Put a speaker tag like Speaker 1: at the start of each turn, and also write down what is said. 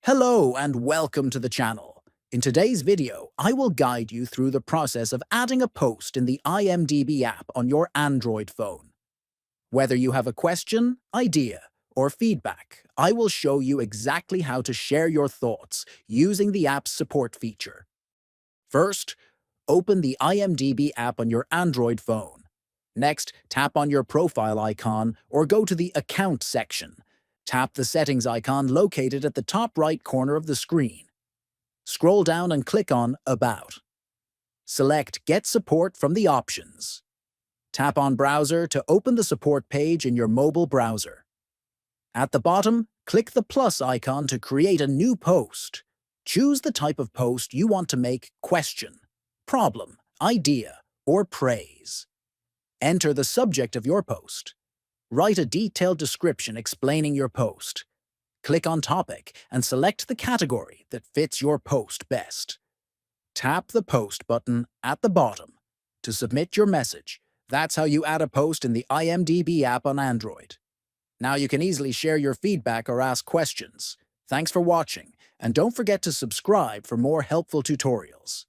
Speaker 1: Hello and welcome to the channel. In today's video, I will guide you through the process of adding a post in the IMDb app on your Android phone. Whether you have a question, idea, or feedback, I will show you exactly how to share your thoughts using the app's support feature. First, open the IMDb app on your Android phone. Next, tap on your profile icon or go to the Account section. Tap the settings icon located at the top right corner of the screen. Scroll down and click on About. Select Get Support from the options. Tap on Browser to open the support page in your mobile browser. At the bottom, click the plus icon to create a new post. Choose the type of post you want to make: question, problem, idea, or praise. Enter the subject of your post. Write a detailed description explaining your post. Click on Topic and select the category that fits your post best. Tap the Post button at the bottom to submit your message. That's how you add a post in the IMDb app on Android. Now you can easily share your feedback or ask questions. Thanks for watching, and don't forget to subscribe for more helpful tutorials.